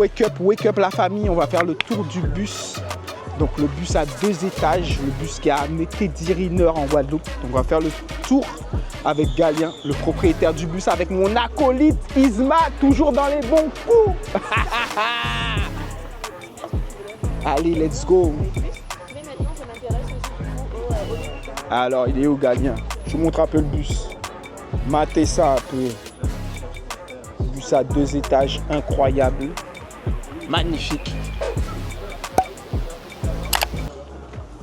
wake up la famille. On va faire le tour du bus. Donc le bus à 2 étages, le bus qui a amené Teddy Riner en Guadeloupe. Donc on va faire le tour avec Galien, le propriétaire du bus, avec mon acolyte Isma, toujours dans les bons coups. Allez, let's go. Alors, il est où Galien? Je vous montre un peu le bus. Matez ça un peu. Bus à 2 étages, incroyable. Magnifique.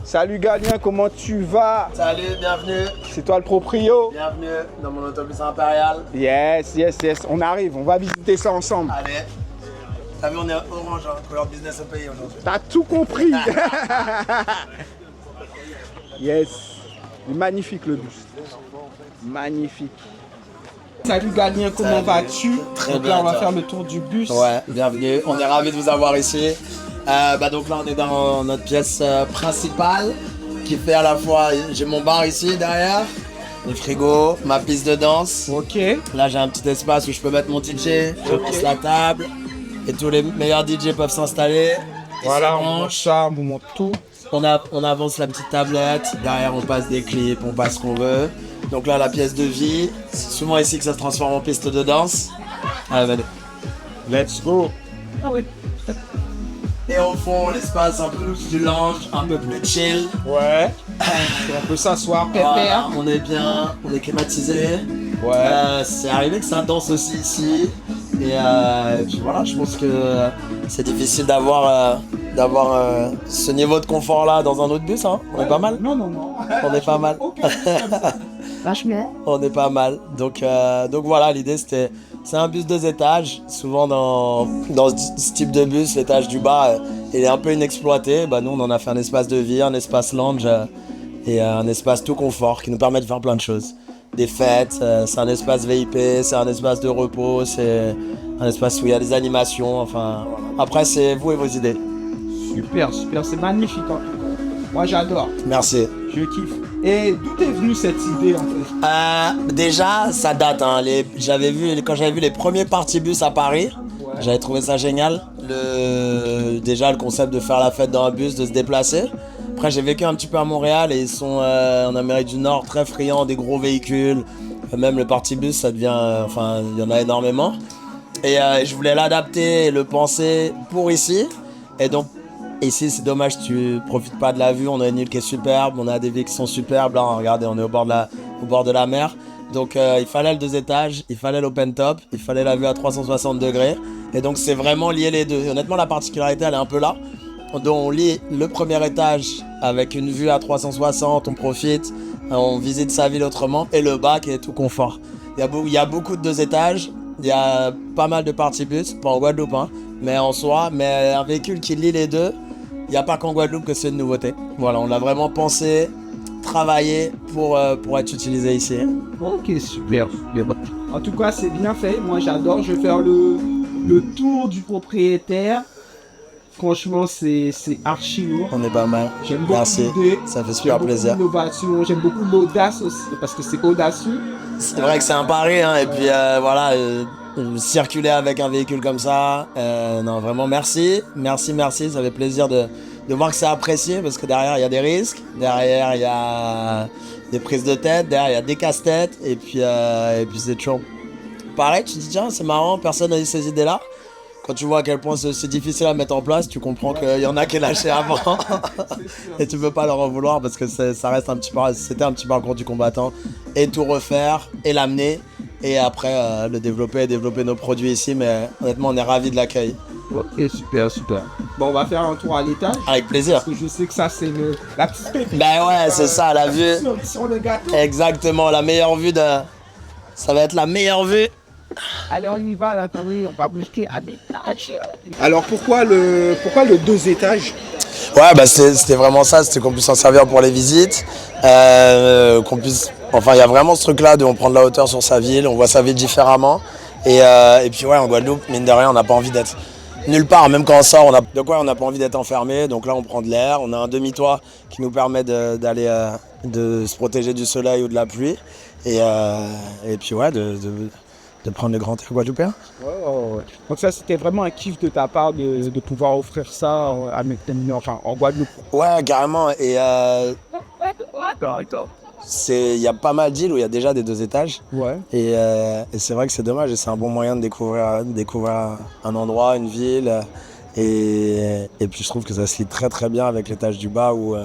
Salut Galien, comment tu vas? Salut, bienvenue. C'est toi le proprio? Bienvenue dans mon autobus impérial. Yes. On arrive, on va visiter ça ensemble. Allez. T'as vu, on est orange, hein, couleur business au pays aujourd'hui. T'as tout compris. Yes. Il est magnifique le bus. Magnifique. Salut Galien, comment vas-tu? Très donc bien. Là, on va faire le tour du bus. Ouais, bienvenue. On est ravis de vous avoir ici. Donc là, on est dans notre pièce principale qui fait à la fois, j'ai mon bar ici derrière, le frigo, ma piste de danse. Ok. Là, j'ai un petit espace où je peux mettre mon DJ, je place la table et tous les meilleurs DJ peuvent s'installer. Voilà, on monte ça, on vous montre tout. On avance la petite tablette, derrière on passe des clips, on passe ce qu'on veut. Donc là, la pièce de vie, c'est souvent ici que ça se transforme en piste de danse. Allez, venez. Let's go. Ah oui. Et au fond, l'espace un peu plus lounge, un peu plus chill. Ouais. On peut s'asseoir, Voilà, pépère. on est bien, on est climatisé. Ouais. C'est arrivé que ça danse aussi ici. Et puis voilà, je pense que c'est difficile d'avoir ce niveau de confort là dans un autre bus. Hein. On est pas mal. Non. On est pas mal. Vachement. On est pas mal. Donc voilà, l'idée c'est un bus 2 étages. Souvent dans ce type de bus, l'étage du bas il est un peu inexploité. Bah, nous on en a fait un espace de vie, un espace lounge et un espace tout confort qui nous permet de faire plein de choses. Des fêtes, c'est un espace VIP, c'est un espace de repos, c'est un espace où il y a des animations. Enfin, après c'est vous et vos idées. Super, c'est magnifique. Hein. Moi j'adore. Merci. Je kiffe. Et d'où est venue cette idée en fait? Déjà, ça date. Hein, quand j'avais vu les premiers partibus à Paris, j'avais trouvé ça génial. Déjà, le concept de faire la fête dans un bus, de se déplacer. Après, j'ai vécu un petit peu à Montréal et ils sont en Amérique du Nord très friands des gros véhicules. Même le partibus, ça devient. Enfin, il y en a énormément. Et je voulais l'adapter et le penser pour ici. Et donc, ici, c'est dommage, tu profites pas de la vue. On a une île qui est superbe, on a des villes qui sont superbes. Là, regardez, on est au bord de la mer. Donc, il fallait le 2 étages, il fallait l'open top, il fallait la vue à 360 degrés. Et donc, c'est vraiment lié les deux. Et honnêtement, la particularité, elle est un peu là. Donc, on lie le premier étage avec une vue à 360, on profite, on visite sa ville autrement. Et le bas qui est tout confort. Il y a beaucoup de 2 étages, il y a pas mal de partibus, pas en Guadeloupe, hein, mais en soi. Mais un véhicule qui lie les deux, il n'y a pas qu'en Guadeloupe que c'est une nouveauté. Voilà, on l'a vraiment pensé, travaillé pour être utilisé ici. Ok, super. En tout cas, c'est bien fait. Moi j'adore. Je vais faire le tour du propriétaire. Franchement, c'est archi lourd. On est pas mal. J'aime beaucoup Merci, l'idée. ça fait super plaisir. J'aime beaucoup l'innovation, j'aime beaucoup l'audace aussi, parce que c'est audacieux. C'est vrai que c'est un pari, hein, et puis voilà, circuler avec un véhicule comme ça, non vraiment merci, ça fait plaisir de voir que c'est apprécié, parce que derrière il y a des risques, derrière il y a des prises de tête, derrière il y a des casse-têtes, et puis c'est toujours pareil, tu te dis tiens c'est marrant, personne n'a eu ces idées-là. Quand tu vois à quel point c'est difficile à mettre en place, tu comprends qu'il y en a qui lâché avant. Et tu peux pas leur en vouloir parce que ça reste c'était un petit parcours du combattant. Et tout refaire, et l'amener, et après le développer nos produits ici. Mais honnêtement, on est ravis de l'accueil. Ok, super. Bon, on va faire un tour à l'étage. Avec plaisir. Parce que je sais que ça, c'est la petite pépite. Ben ouais, c'est ça, la vue. Sur le gâteau. Exactement, la meilleure vue Ça va être la meilleure vue. Allez, on y va, là, on va busquer à l'étage. Alors, pourquoi le 2 étages? Ouais, bah c'était vraiment ça, c'était qu'on puisse s'en servir pour les visites, enfin il y a vraiment ce truc là de on prend de la hauteur sur sa ville, on voit sa ville différemment, et puis ouais, en Guadeloupe, mine de rien, on n'a pas envie d'être nulle part, même quand on sort, on n'a pas envie d'être enfermé, donc là on prend de l'air, on a un demi-toit qui nous permet de se protéger du soleil ou de la pluie, et puis ouais, de prendre le grand air guadeloupéen. Ouais. Donc ça, c'était vraiment un kiff de ta part de pouvoir offrir ça à mes amis, enfin, en Guadeloupe. Ouais, carrément. Et il y a pas mal d'îles où il y a déjà des 2 étages. Ouais. Et c'est vrai que c'est dommage et c'est un bon moyen de découvrir un endroit, une ville. Et puis je trouve que ça se lie très très bien avec l'étage du bas ou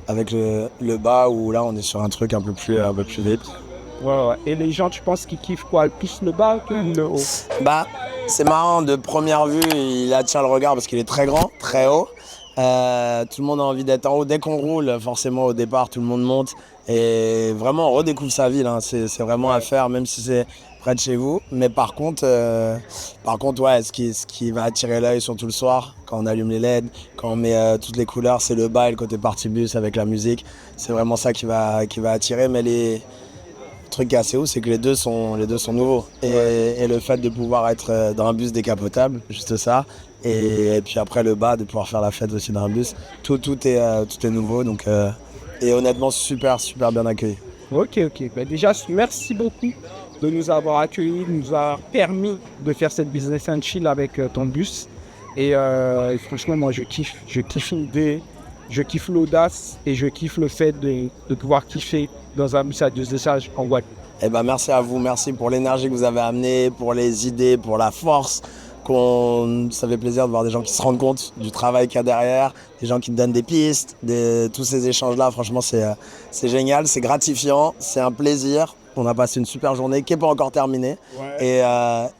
avec le bas où là on est sur un truc un peu plus vite. Ouais. Et les gens, tu penses qu'ils kiffent quoi? Plus le bas que le haut? Bah, c'est marrant, de première vue, il attire le regard parce qu'il est très grand, très haut. Tout le monde a envie d'être en haut. Dès qu'on roule, forcément, au départ, tout le monde monte. Et vraiment, on redécouvre sa ville. Hein. C'est vraiment à faire, même si c'est près de chez vous. Mais par contre, ouais, ce qui va attirer l'œil, surtout le soir, quand on allume les LED, quand on met toutes les couleurs, c'est le bas et le côté party bus avec la musique. C'est vraiment ça qui va attirer. Mais le truc qui est assez ouf, c'est que les deux sont nouveaux. Et le fait de pouvoir être dans un bus décapotable, juste ça. Et puis après le bas, de pouvoir faire la fête aussi dans un bus. Tout est nouveau. Donc, et honnêtement, super bien accueilli. Ok. Ben déjà, merci beaucoup de nous avoir accueillis, de nous avoir permis de faire cette business and chill avec ton bus. Et franchement, moi, je kiffe l'idée, je kiffe l'audace et je kiffe le fait de pouvoir kiffer dans un bus à 2 étages en Guadeloupe. Eh ben, merci à vous, merci pour l'énergie que vous avez amenée, pour les idées, pour la force. Ça fait plaisir de voir des gens qui se rendent compte du travail qu'il y a derrière, des gens qui te donnent des pistes, tous ces échanges-là. Franchement, c'est génial, c'est gratifiant, c'est un plaisir. On a passé une super journée qui n'est pas encore terminée. Ouais.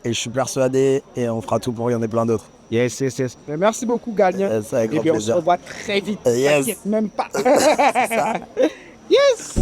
Et je suis persuadé, et on fera tout pour y en ait plein d'autres. Yes. Merci beaucoup, Galien. Ça, avec grand puis plaisir. On se revoit très vite. Yes. T'inquiète même pas. C'est ça. Yes.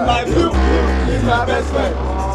My view is my best friend.